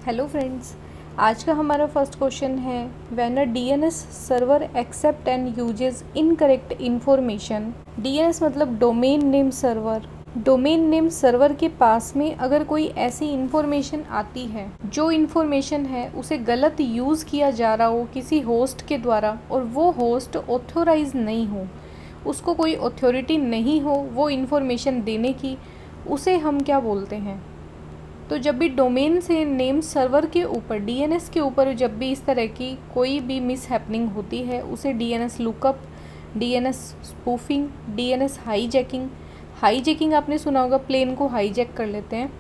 Hello friends, आज का हमारा फर्स्ट क्वेश्चन है when a DNS server accept and uses incorrect information. DNS मतलब domain name server. Domain name server के पास में अगर कोई ऐसी इन्फॉर्मेशन आती है, जो इन्फॉर्मेशन है उसे गलत यूज़ किया जा रहा हो किसी होस्ट के द्वारा और वो होस्ट ऑथोराइज नहीं हो, उसको कोई अथॉरिटी नहीं हो वो इन्फॉर्मेशन देने की, उसे हम क्या बोलते हैं? तो जब भी डोमेन से नेम सर्वर के ऊपर डीएनएस के ऊपर जब भी इस तरह की कोई भी मिस हैपनिंग होती है, उसे DNS lookup, DNS spoofing, DNS hijacking आपने सुना होगा, प्लेन को हाईजैक कर लेते हैं,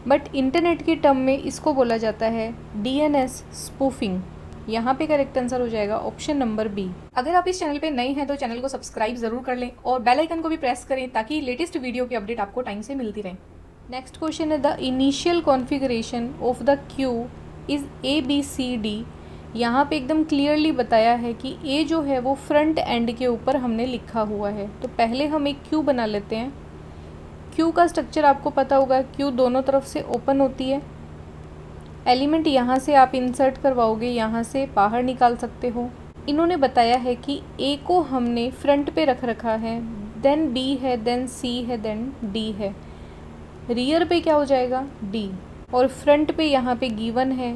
बट इंटरनेट की टर्म में इसको बोला जाता है डीएनएस स्पूफिंग। यहाँ पे करेक्ट आंसर हो जाएगा ऑप्शन नंबर बी। अगर आप इस चैनल पे नए हैं तो चैनल को सब्सक्राइब ज़रूर कर लें और बेल आइकन को भी प्रेस करें ताकि लेटेस्ट वीडियो की अपडेट आपको टाइम से मिलती रहे। नेक्स्ट क्वेश्चन है the initial configuration of the Q is ABCD। यहाँ पे एकदम क्लियरली बताया है कि ए जो है वो फ्रंट एंड के ऊपर हमने लिखा हुआ है। तो पहले हम एक क्यू बना लेते हैं। क्यू का स्ट्रक्चर आपको पता होगा, क्यू दोनों तरफ से ओपन होती है। एलिमेंट यहाँ से आप इंसर्ट करवाओगे, यहाँ से बाहर निकाल सकते हो। इन्होंने बताया है कि ए को हमने फ्रंट पे रख रखा है, देन बी है, देन सी है, देन डी है। रियर पे क्या हो जाएगा? डी। और फ्रंट पे यहाँ पे गिवन है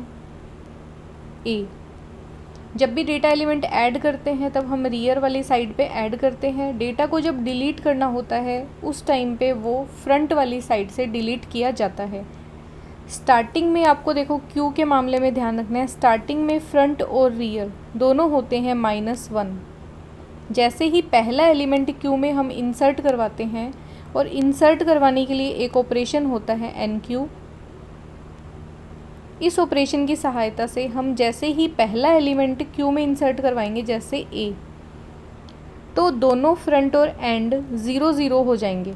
ए। जब भी डेटा एलिमेंट ऐड करते हैं तब हम रियर वाली साइड पे ऐड करते हैं। डेटा को जब डिलीट करना होता है उस टाइम पे वो फ्रंट वाली साइड से डिलीट किया जाता है। स्टार्टिंग में आपको देखो क्यू के मामले में ध्यान रखना है, स्टार्टिंग में फ्रंट और रियर दोनों होते हैं -1। जैसे ही पहला एलिमेंट क्यू में हम इंसर्ट करवाते हैं, और इंसर्ट करवाने के लिए एक ऑपरेशन होता है NQ। इस ऑपरेशन की सहायता से हम जैसे ही पहला एलिमेंट क्यू में इंसर्ट करवाएंगे, जैसे A, तो दोनों फ्रंट और एंड 0 0 हो जाएंगे।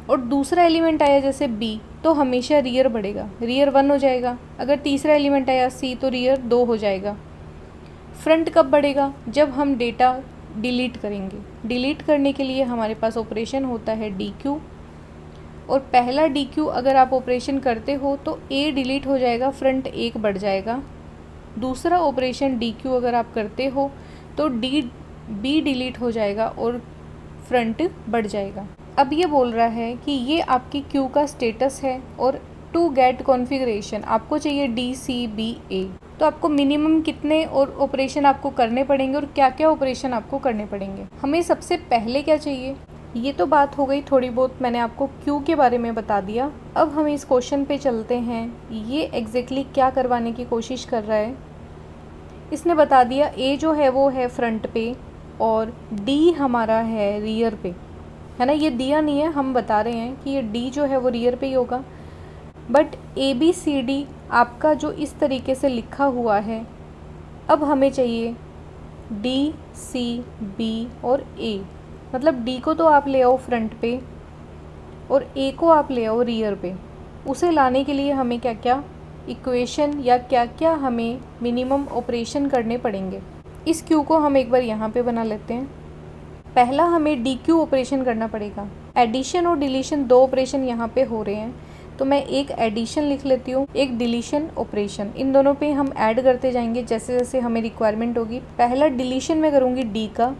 और दूसरा एलिमेंट आया जैसे B, तो हमेशा रियर बढ़ेगा, रियर 1 हो जाएगा। अगर तीसरा एलिमेंट आया C, तो रियर 2 हो जाएगा। फ्रंट कब बढ़ेगा? जब हम डेटा डिलीट करेंगे। डिलीट करने के लिए हमारे पास ऑपरेशन होता है DQ, और पहला DQ अगर आप ऑपरेशन करते हो तो A डिलीट हो जाएगा, फ्रंट 1 बढ़ जाएगा। दूसरा ऑपरेशन DQ अगर आप करते हो तो B डिलीट हो जाएगा और फ्रंट बढ़ जाएगा। अब ये बोल रहा है कि ये आपकी क्यू का स्टेटस है, और टू गेट कॉन्फ़िगरेशन आपको चाहिए DCBA। तो आपको मिनिमम कितने और ऑपरेशन आपको करने पड़ेंगे और क्या क्या ऑपरेशन आपको करने पड़ेंगे? हमें सबसे पहले क्या चाहिए? ये तो बात हो गई थोड़ी बहुत, मैंने आपको क्यू के बारे में बता दिया। अब हम इस क्वेश्चन पे चलते हैं। ये एग्जैक्टली क्या करवाने की कोशिश कर रहा है? इसने बता दिया ए जो है वो है फ्रंट पे और डी हमारा है रियर पे, है ना। ये दिया नहीं है, हम बता रहे हैं कि ये डी जो है वो रियर पे ही होगा। बट ABCD आपका जो इस तरीके से लिखा हुआ है, अब हमें चाहिए DCB और A। मतलब D को तो आप ले आओ फ्रंट पे और A को आप ले आओ रियर पे। उसे लाने के लिए हमें क्या क्या इक्वेशन या क्या क्या हमें मिनिमम ऑपरेशन करने पड़ेंगे। इस क्यू को हम एक बार यहाँ पे बना लेते हैं। पहला हमें DQ ऑपरेशन करना पड़ेगा। एडिशन और डिलीशन 2 ऑपरेशन यहाँ पे हो रहे हैं, तो मैं एक एडिशन लिख लेती हूँ, एक डिलीशन ऑपरेशन। इन दोनों पे हम ऐड करते जाएंगे जैसे जैसे हमें रिक्वायरमेंट होगी। पहला डिलीशन में करूँगी D का,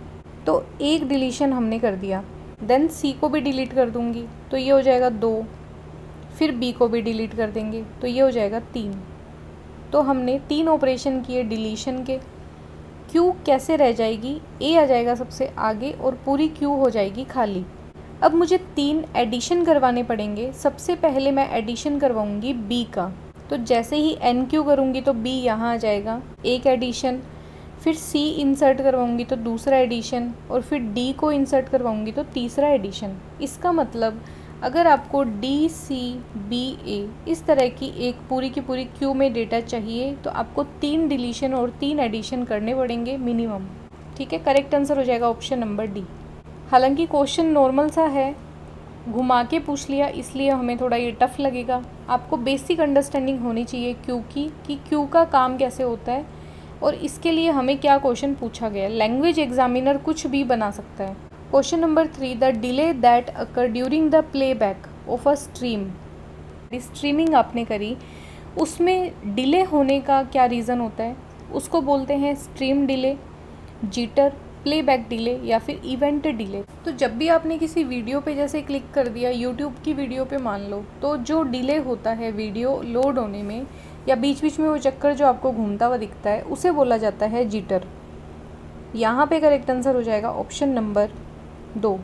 तो एक डिलीशन हमने कर दिया। देन C को भी डिलीट कर दूँगी, तो ये हो जाएगा 2। फिर B को भी डिलीट कर देंगे, तो ये हो जाएगा 3। तो हमने 3 ऑपरेशन किए डिलीशन के। क्यू कैसे रह जाएगी? A आ जाएगा सबसे आगे और पूरी क्यू हो जाएगी खाली। अब मुझे 3 एडिशन करवाने पड़ेंगे। सबसे पहले मैं एडिशन करवाऊंगी B का, तो जैसे ही NQ करूंगी तो B यहाँ आ जाएगा, एक एडिशन। फिर C इंसर्ट करवाऊंगी तो दूसरा एडिशन, और फिर D को इंसर्ट करवाऊंगी तो तीसरा एडिशन। इसका मतलब अगर आपको DCBA इस तरह की एक पूरी की पूरी क्यू में डेटा चाहिए तो आपको 3 डिलीशन और 3 एडिशन करने पड़ेंगे मिनिमम। ठीक है, करेक्ट आंसर हो जाएगा ऑप्शन नंबर D। हालांकि क्वेश्चन नॉर्मल सा है, घुमा के पूछ लिया इसलिए हमें थोड़ा ये टफ लगेगा। आपको बेसिक अंडरस्टैंडिंग होनी चाहिए क्यू की, कि क्यू का काम कैसे होता है और इसके लिए हमें क्या क्वेश्चन पूछा गया है। लैंग्वेज एग्जामिनर कुछ भी बना सकता है। Question number 3, the delay that occur during the playback of a stream. Streaming आपने करी उसमें डिले होने का क्या रीज़न होता है, उसको बोलते हैं stream delay, jitter, playback delay या फिर इवेंट डिले। तो जब भी आपने किसी वीडियो पे जैसे क्लिक कर दिया, यूट्यूब की वीडियो पे मान लो, तो जो डिले होता है वीडियो लोड होने में या बीच बीच में वो चक्कर जो आपको घूमता हुआ दिखता है, उसे बोला जाता है जिटर। यहाँ पे करेक्ट आंसर हो जाएगा ऑप्शन नंबर 2।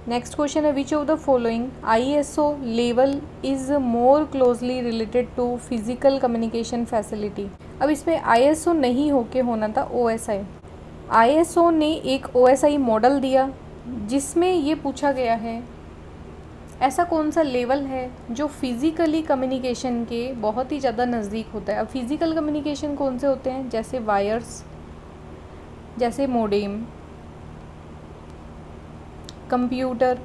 नेक्स्ट क्वेश्चन है, which of the following ISO level is more closely related to physical communication facility. अब इसमें ISO नहीं होके होना था OSI। ISO ने एक OSI मॉडल दिया जिसमें ये पूछा गया है ऐसा कौन सा लेवल है जो फिज़िकली कम्युनिकेशन के बहुत ही ज़्यादा नज़दीक होता है। अब फिज़िकल कम्युनिकेशन कौन से होते हैं, जैसे वायर्स, जैसे मोडेम, कंप्यूटर,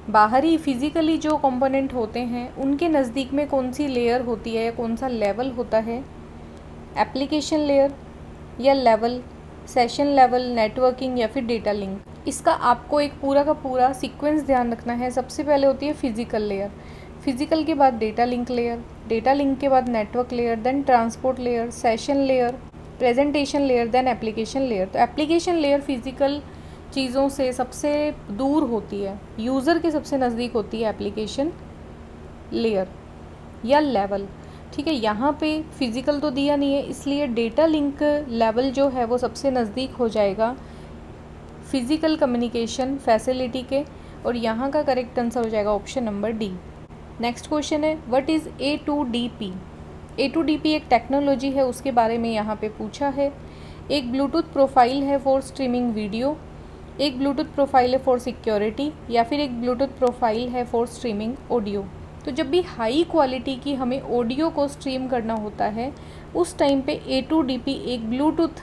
बाहरी फिज़िकली जो कंपोनेंट होते हैं उनके नज़दीक में कौन सी लेयर होती है या कौन सा लेवल होता है, एप्लीकेशन लेयर या लेवल, सेशन लेवल, नेटवर्किंग या फिर डेटा लिंक। इसका आपको एक पूरा का पूरा सीक्वेंस ध्यान रखना है। सबसे पहले होती है फिज़िकल लेयर, फिज़िकल के बाद data link layer, data link के बाद network layer, then transport layer, session layer, presentation layer, then application layer. तो एप्लीकेशन लेयर फिज़िकल चीज़ों से सबसे दूर होती है, यूज़र के सबसे नज़दीक होती है एप्लीकेशन लेयर या लेवल। ठीक है, यहाँ पे फिज़िकल तो दिया नहीं है, इसलिए डेटा लिंक लेवल जो है वो सबसे नज़दीक हो जाएगा फिज़िकल कम्युनिकेशन फैसिलिटी के, और यहाँ का करेक्ट आंसर हो जाएगा option number D. Next question है, व्हाट इज़ A2DP। A2DP एक टेक्नोलॉजी है, उसके बारे में यहाँ पे पूछा है। एक ब्लूटूथ प्रोफाइल है फॉर स्ट्रीमिंग वीडियो, एक ब्लूटूथ प्रोफाइल है फॉर सिक्योरिटी, या फिर एक ब्लूटूथ प्रोफाइल है फॉर स्ट्रीमिंग ऑडियो। तो जब भी हाई क्वालिटी की हमें ऑडियो को स्ट्रीम करना होता है उस टाइम पे A2DP एक ब्लूटूथ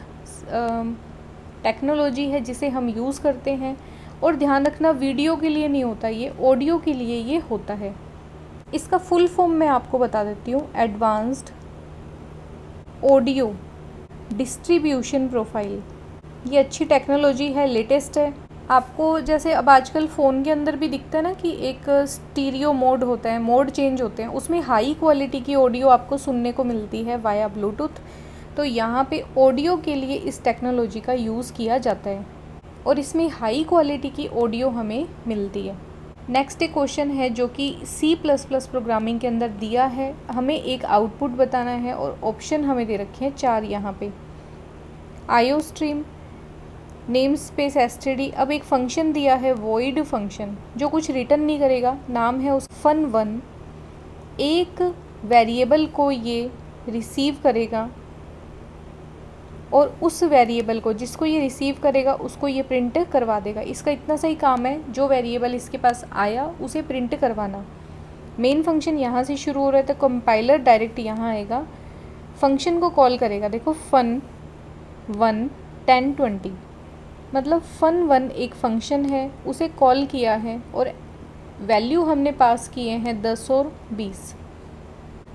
टेक्नोलॉजी है जिसे हम यूज़ करते हैं। और ध्यान रखना, वीडियो के लिए नहीं होता, ये ऑडियो के लिए ये होता है। इसका फुल फॉर्म मैं आपको बता देती हूँ, एडवांस्ड ऑडियो डिस्ट्रीब्यूशन प्रोफाइल। ये अच्छी टेक्नोलॉजी है, लेटेस्ट है। आपको जैसे अब आजकल फ़ोन के अंदर भी दिखता है ना कि एक स्टीरियो मोड होता है, मोड चेंज होते हैं, उसमें हाई क्वालिटी की ऑडियो आपको सुनने को मिलती है वाया ब्लूटूथ। तो यहाँ पे ऑडियो के लिए इस टेक्नोलॉजी का यूज़ किया जाता है और इसमें हाई क्वालिटी की ऑडियो हमें मिलती है। नेक्स्ट एक क्वेश्चन है जो कि C++ प्रोग्रामिंग के अंदर दिया है, हमें एक आउटपुट बताना है और ऑप्शन हमें दे रखे हैं 4 यहाँ पे। IO stream, name space STD। अब एक फंक्शन दिया है वॉइड फंक्शन जो कुछ रिटर्न नहीं करेगा, नाम है उस fun1। एक वेरिएबल को ये रिसीव करेगा और उस वेरिएबल को जिसको ये रिसीव करेगा उसको ये प्रिंट करवा देगा। इसका इतना सही काम है, जो वेरिएबल इसके पास आया उसे प्रिंट करवाना। मेन फंक्शन यहाँ से शुरू हो रहा है तो कंपाइलर डायरेक्ट यहाँ आएगा, फंक्शन को कॉल करेगा। देखो fun1 10 20, मतलब fun1 एक फंक्शन है, उसे कॉल किया है और वैल्यू हमने पास किए हैं 10 और 20।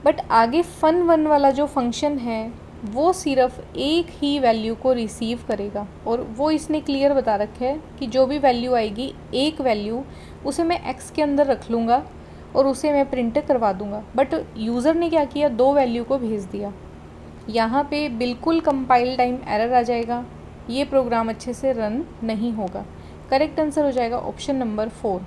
बट आगे fun1 वाला जो फंक्शन है वो सिर्फ एक ही वैल्यू को रिसीव करेगा और वो इसने क्लियर बता रखा है कि जो भी वैल्यू आएगी, एक वैल्यू, उसे मैं x के अंदर रख लूँगा और उसे मैं प्रिंट करवा दूँगा। बट यूज़र ने क्या किया, 2 वैल्यू को भेज दिया। यहाँ पे बिल्कुल कंपाइल टाइम एरर आ जाएगा, ये प्रोग्राम अच्छे से रन नहीं होगा। करेक्ट आंसर हो जाएगा ऑप्शन नंबर 4।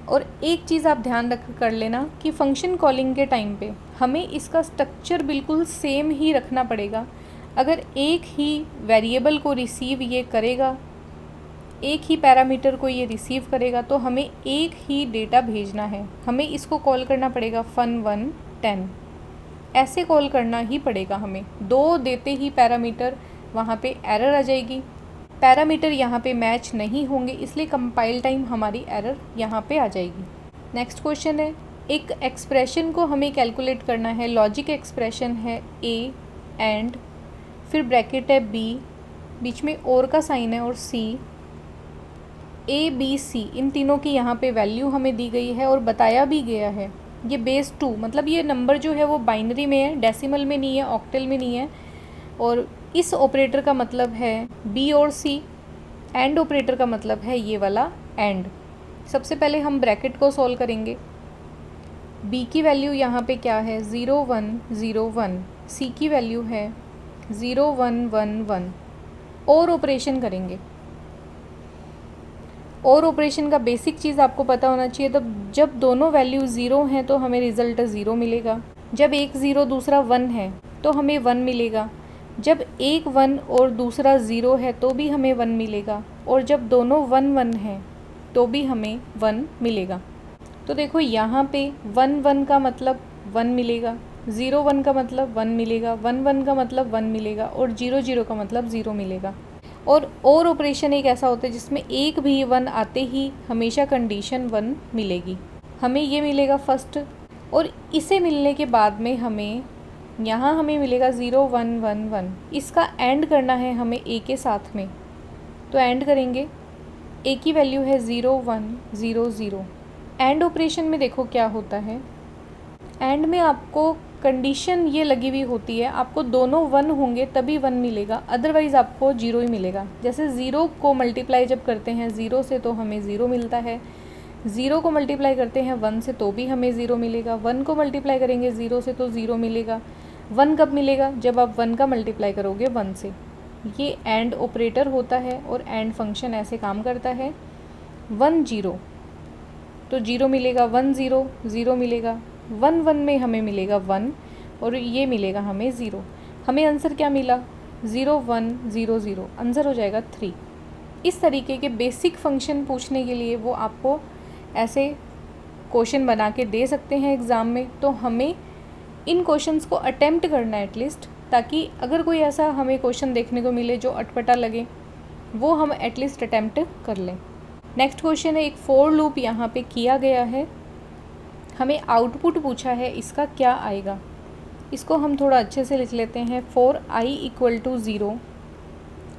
और एक चीज़ आप ध्यान रख कर लेना कि फंक्शन कॉलिंग के टाइम पे हमें इसका स्ट्रक्चर बिल्कुल सेम ही रखना पड़ेगा। अगर एक ही वेरिएबल को रिसीव ये करेगा, एक ही पैरामीटर को ये रिसीव करेगा, तो हमें एक ही डेटा भेजना है। हमें इसको कॉल करना पड़ेगा fun1 10, ऐसे कॉल करना ही पड़ेगा हमें। 2 देते ही पैरामीटर, वहाँ पे एरर आ जाएगी, पैरामीटर यहाँ पे मैच नहीं होंगे, इसलिए कंपाइल टाइम हमारी एरर यहाँ पे आ जाएगी। नेक्स्ट क्वेश्चन है, एक एक्सप्रेशन को हमें कैलकुलेट करना है। लॉजिक एक्सप्रेशन है A एंड, फिर ब्रैकेट है B, बीच में और का साइन है और C, A B C, इन तीनों की यहाँ पे वैल्यू हमें दी गई है और बताया भी गया है ये बेस 2, मतलब ये नंबर जो है वो बाइनरी में है, डेसिमल में नहीं है, ऑक्टल में नहीं है। और इस ऑपरेटर का मतलब है B और C, एंड ऑपरेटर का मतलब है ये वाला एंड। सबसे पहले हम ब्रैकेट को सॉल्व करेंगे। बी की वैल्यू यहाँ पे क्या है 0 1 0 1, सी की वैल्यू है 0 1 1 1। और ऑपरेशन करेंगे। और ऑपरेशन का बेसिक चीज़ आपको पता होना चाहिए। तो जब दोनों वैल्यू ज़ीरो हैं तो हमें रिज़ल्ट ज़ीरो मिलेगा। जब एक ज़ीरो दूसरा वन है तो हमें वन मिलेगा। जब एक वन और दूसरा ज़ीरो है तो भी हमें वन मिलेगा। और जब दोनों वन वन हैं तो भी हमें वन मिलेगा। तो देखो यहाँ पे वन वन का मतलब वन मिलेगा, ज़ीरो वन का मतलब वन मिलेगा, वन वन का मतलब वन मिलेगा और जीरो जीरो का मतलब ज़ीरो मिलेगा। और ऑपरेशन एक ऐसा होता है जिसमें एक भी वन आते ही हमेशा कंडीशन वन मिलेगी। हमें ये मिलेगा फर्स्ट, और इसे मिलने के बाद में हमें मिलेगा 0 1 1 1। इसका एंड करना है हमें ए के साथ में, तो एंड करेंगे। ए की वैल्यू है 0 1 0 0। एंड ऑपरेशन में देखो क्या होता है, एंड में आपको कंडीशन ये लगी हुई होती है, आपको दोनों वन होंगे तभी वन मिलेगा, अदरवाइज़ आपको जीरो ही मिलेगा। जैसे ज़ीरो को मल्टीप्लाई जब करते हैं ज़ीरो से तो हमें ज़ीरो मिलता है, ज़ीरो को मल्टीप्लाई करते हैं वन से तो भी हमें ज़ीरो मिलेगा, वन को मल्टीप्लाई करेंगे ज़ीरो से तो ज़ीरो मिलेगा। वन कब मिलेगा? जब आप वन का मल्टीप्लाई करोगे वन से। ये एंड ऑपरेटर होता है और एंड फंक्शन ऐसे काम करता है। वन जीरो तो जीरो मिलेगा, वन ज़ीरो ज़ीरो मिलेगा, वन वन में हमें मिलेगा वन और ये मिलेगा हमें ज़ीरो। हमें आंसर क्या मिला? 0 1 0 0। आंसर हो जाएगा 3। इस तरीके के बेसिक फंक्शन पूछने के लिए वो आपको ऐसे क्वेश्चन बना के दे सकते हैं एग्ज़ाम में। तो हमें इन क्वेश्चंस को अटेम्प्ट करना है एटलीस्ट, ताकि अगर कोई ऐसा हमें क्वेश्चन देखने को मिले जो अटपटा लगे वो हम एटलीस्ट अटेम्प्ट कर लें। नेक्स्ट क्वेश्चन है, एक फॉर लूप यहाँ पे किया गया है, हमें आउटपुट पूछा है, इसका क्या आएगा? इसको हम थोड़ा अच्छे से लिख लेते हैं। For I equal to 0,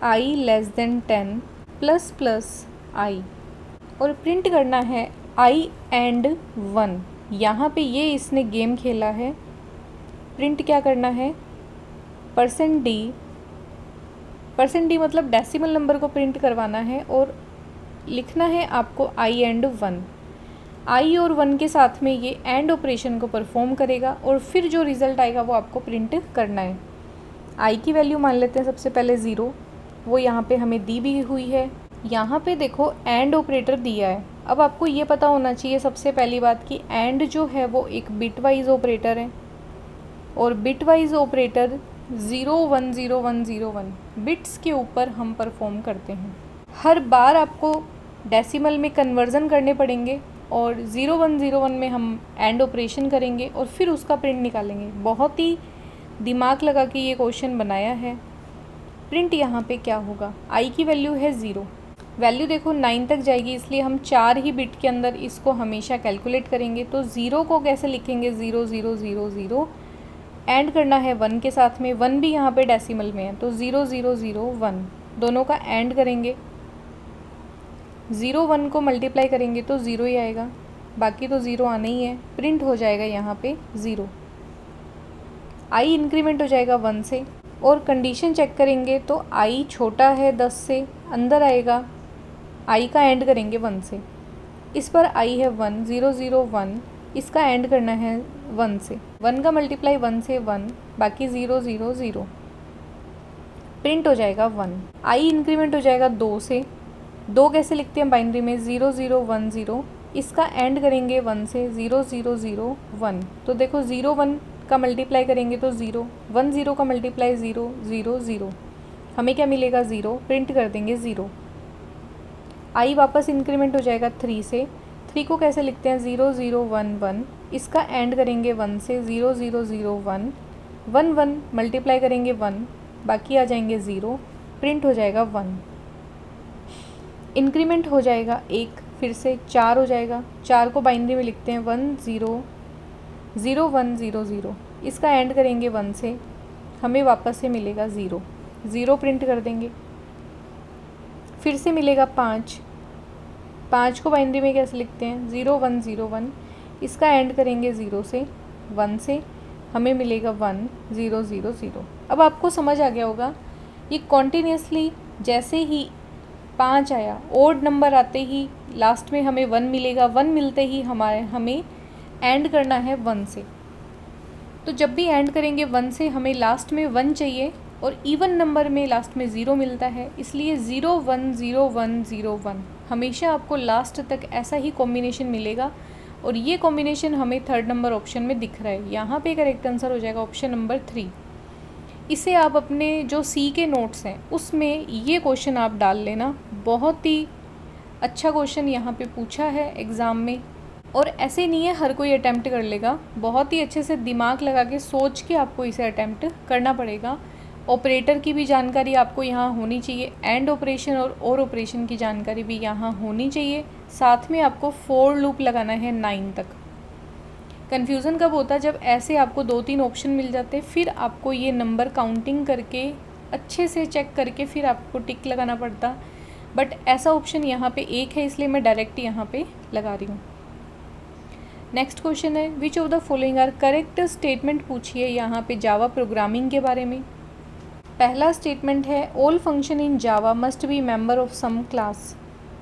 I less than 10 plus plus I, और प्रिंट करना है आई एंड 1। यहाँ पे ये इसने गेम खेला है। प्रिंट क्या करना है? %d मतलब डेसिमल नंबर को प्रिंट करवाना है और लिखना है आपको आई एंड 1। आई और 1 के साथ में ये एंड ऑपरेशन को परफॉर्म करेगा और फिर जो रिज़ल्ट आएगा वो आपको प्रिंट करना है। आई की वैल्यू मान लेते हैं सबसे पहले 0, वो यहाँ पे हमें दी भी हुई है। यहाँ पे देखो एंड ऑपरेटर दिया है। अब आपको ये पता होना चाहिए सबसे पहली बात कि एंड जो है वो एक बिट वाइज ऑपरेटर है, और बिट वाइज ऑपरेटर 0 1 0 1 0 1 बिट्स के ऊपर हम परफॉर्म करते हैं। हर बार आपको डेसिमल में कन्वर्ज़न करने पड़ेंगे और 0 1 0 1 में हम एंड ऑपरेशन करेंगे और फिर उसका प्रिंट निकालेंगे। बहुत ही दिमाग लगा के ये क्वेश्चन बनाया है। प्रिंट यहाँ पे क्या होगा? आई की वैल्यू है 0, वैल्यू देखो 9 तक जाएगी, इसलिए हम 4 ही बिट के अंदर इसको हमेशा कैलकुलेट करेंगे। तो 0 को कैसे लिखेंगे? 0 0 0 0। एंड करना है 1 के साथ में, 1 भी यहाँ पे डेसिमल में है, तो 0 0 0 1 दोनों का एंड करेंगे। 0 1 को मल्टीप्लाई करेंगे तो 0 ही आएगा, बाकी तो 0 आना ही है। प्रिंट हो जाएगा यहाँ पे 0। आई इंक्रीमेंट हो जाएगा 1 से, और कंडीशन चेक करेंगे तो आई छोटा है 10 से, अंदर आएगा। आई का एंड करेंगे 1 से, इस पर आई है 1 0 0 1, इसका एंड करना है 1 से। 1 का मल्टीप्लाई 1 से 1, बाकी 0 0 0। प्रिंट हो जाएगा 1। आई इंक्रीमेंट हो जाएगा 2 से। 2 कैसे लिखते हैं बाइनरी में? 0 0 1 0, इसका एंड करेंगे 1 से, 0 0 0 1। तो देखो 0 1 का मल्टीप्लाई करेंगे तो 0, 1 0 का मल्टीप्लाई 0 0 0, हमें क्या मिलेगा? 0। प्रिंट कर देंगे 0। आई वापस इंक्रीमेंट हो जाएगा 3 से। 3 को कैसे लिखते हैं? 0 0 1 1, इसका एंड करेंगे 1 से, 0 0 0 1, 1 1 मल्टीप्लाई करेंगे 1, बाकी आ जाएंगे 0। प्रिंट हो जाएगा 1। इंक्रीमेंट हो जाएगा 1, फिर से 4 हो जाएगा। 4 को बाइनरी में लिखते हैं 1 0 0 1 0 0, इसका एंड करेंगे 1 से, हमें वापस से मिलेगा 0 0। प्रिंट कर देंगे। फिर से मिलेगा 5, 5 को बाइनरी में कैसे लिखते हैं? 0 1 0 1, इसका एंड करेंगे 0 से, 1 से, हमें मिलेगा 1 0 0 0। अब आपको समझ आ गया होगा ये कॉन्टीन्यूसली जैसे ही 5 आया, ओड नंबर आते ही लास्ट में हमें 1 मिलेगा, 1 मिलते ही हमें एंड करना है 1 से। तो जब भी एंड करेंगे 1 से हमें लास्ट में 1 चाहिए और इवन नंबर में लास्ट में 0 मिलता है, इसलिए 0 1 0 1 0 1 हमेशा आपको लास्ट तक ऐसा ही कॉम्बिनेशन मिलेगा। और ये कॉम्बिनेशन हमें 3rd नंबर ऑप्शन में दिख रहा है। यहाँ पे करेक्ट आंसर हो जाएगा ऑप्शन नंबर 3। इसे आप अपने जो सी के नोट्स हैं उसमें ये क्वेश्चन आप डाल लेना, बहुत ही अच्छा क्वेश्चन यहाँ पे पूछा है एग्ज़ाम में। और ऐसे नहीं है हर कोई अटैम्प्ट कर लेगा, बहुत ही अच्छे से दिमाग लगा के सोच के आपको इसे अटैम्प्ट करना पड़ेगा। ऑपरेटर की भी जानकारी आपको यहाँ होनी चाहिए, एंड ऑपरेशन और ऑपरेशन की जानकारी भी यहाँ होनी चाहिए। साथ में आपको फॉर लूप लगाना है 9 तक। कन्फ्यूज़न कब होता है, जब ऐसे आपको 2-3 ऑप्शन मिल जाते, फिर आपको ये नंबर काउंटिंग करके अच्छे से चेक करके फिर आपको टिक लगाना पड़ता। बट ऐसा ऑप्शन यहाँ पे एक है, इसलिए मैं डायरेक्ट यहाँ पे लगा रही हूँ। नेक्स्ट क्वेश्चन है which of the following are correct statement पूछी है यहाँ पे जावा प्रोग्रामिंग के बारे में। पहला स्टेटमेंट है all function in Java must be member of some class.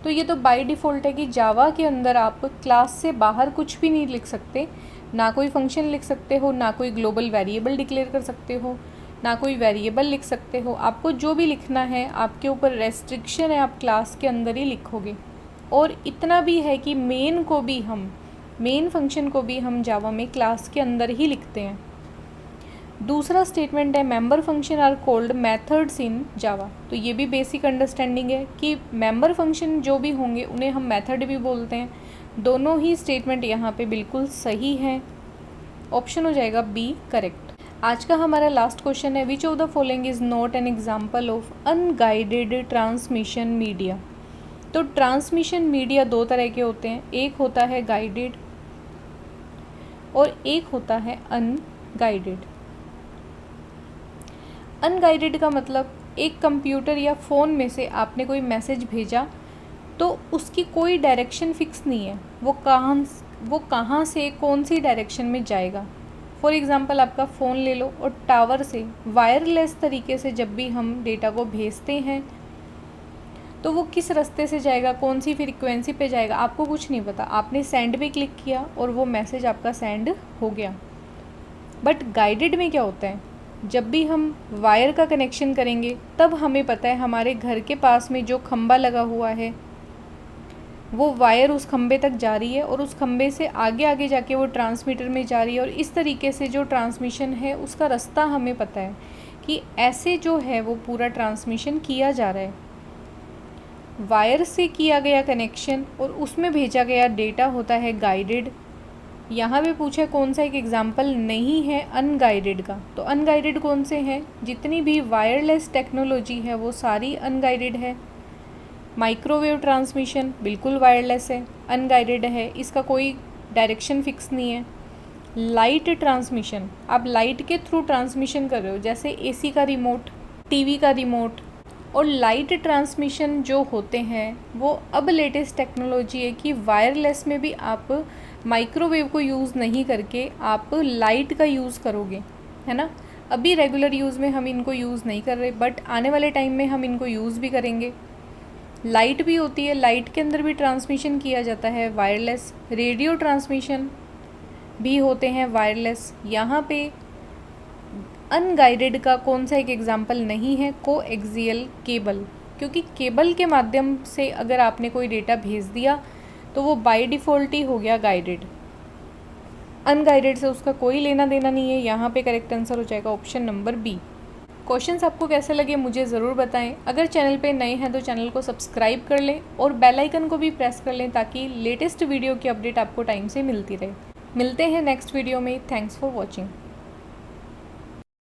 तो ये तो बाय डिफ़ॉल्ट है कि जावा के अंदर आप क्लास से बाहर कुछ भी नहीं लिख सकते, ना कोई फंक्शन लिख सकते हो, ना कोई ग्लोबल वेरिएबल डिक्लेयर कर सकते हो, ना कोई वेरिएबल लिख सकते हो। आपको जो भी लिखना है आपके ऊपर रेस्ट्रिक्शन है, आप क्लास के अंदर ही लिखोगे। और इतना भी है कि मेन फंक्शन को भी हम जावा में क्लास के अंदर ही लिखते हैं। दूसरा स्टेटमेंट है member function are called methods in Java. तो ये भी बेसिक अंडरस्टैंडिंग है कि मेंबर फंक्शन जो भी होंगे उन्हें हम मेथड भी बोलते हैं। दोनों ही स्टेटमेंट यहाँ पे बिल्कुल सही हैं। ऑप्शन हो जाएगा बी करेक्ट। आज का हमारा लास्ट क्वेश्चन है which of the following is not an example of unguided transmission media. तो ट्रांसमिशन मीडिया 2 तरह के होते हैं, एक होता है गाइडेड और एक होता है अनगाइडेड। अनगाइडेड का मतलब एक कंप्यूटर या फ़ोन में से आपने कोई मैसेज भेजा तो उसकी कोई डायरेक्शन फिक्स नहीं है, वो कहाँ से कौन सी डायरेक्शन में जाएगा। फॉर एग्ज़ाम्पल आपका फ़ोन ले लो और टावर से वायरलेस तरीके से जब भी हम डेटा को भेजते हैं तो वो किस रास्ते से जाएगा, कौन सी फ्रीक्वेंसी पे जाएगा, आपको कुछ नहीं पता। आपने सेंड पे क्लिक किया और वो मैसेज आपका सेंड हो गया। बट गाइडेड में क्या होता है, जब भी हम वायर का कनेक्शन करेंगे तब हमें पता है हमारे घर के पास में जो खंबा लगा हुआ है वो वायर उस खंबे तक जा रही है और उस खंबे से आगे आगे जाके वो ट्रांसमीटर में जा रही है। और इस तरीके से जो ट्रांसमिशन है उसका रास्ता हमें पता है कि ऐसे जो है वो पूरा ट्रांसमिशन किया जा रहा है। वायर से किया गया कनेक्शन और उसमें भेजा गया डेटा होता है गाइडेड। यहाँ पे पूछा कौन सा एक एग्जाम्पल नहीं है अनगाइडेड का, तो अनगाइडेड कौन से हैं, जितनी भी वायरलेस टेक्नोलॉजी है वो सारी अनगाइडेड है। माइक्रोवेव ट्रांसमिशन बिल्कुल वायरलेस है, अनगाइडेड है, इसका कोई डायरेक्शन फिक्स नहीं है। लाइट ट्रांसमिशन, आप लाइट के थ्रू ट्रांसमिशन कर रहे हो, जैसे एसी का रिमोट, टीवी का रिमोट। और लाइट ट्रांसमिशन जो होते हैं वो अब लेटेस्ट टेक्नोलॉजी है कि वायरलेस में भी आप माइक्रोवेव को यूज़ नहीं करके आप लाइट का यूज़ करोगे, है ना। अभी रेगुलर यूज़ में हम इनको यूज़ नहीं कर रहे, बट आने वाले टाइम में हम इनको यूज़ भी करेंगे। लाइट भी होती है, लाइट के अंदर भी ट्रांसमिशन किया जाता है वायरलेस। रेडियो ट्रांसमिशन भी होते हैं वायरलेस। यहाँ पे अनगाइडेड का कौन सा एक एग्जाम्पल नहीं है, कोएक्सियल केबल, क्योंकि केबल के माध्यम से अगर आपने कोई डेटा भेज दिया तो वो बाय डिफ़ॉल्ट ही हो गया गाइडेड। अनगाइडेड से उसका कोई लेना देना नहीं है। यहाँ पे करेक्ट आंसर हो जाएगा ऑप्शन नंबर बी। क्वेश्चंस आपको कैसे लगे मुझे ज़रूर बताएं। अगर चैनल पे नए हैं तो चैनल को सब्सक्राइब कर लें और बेल आइकन को भी प्रेस कर लें ताकि लेटेस्ट वीडियो की अपडेट आपको टाइम से मिलती रहे। मिलते हैं नेक्स्ट वीडियो में। Thanks for watching.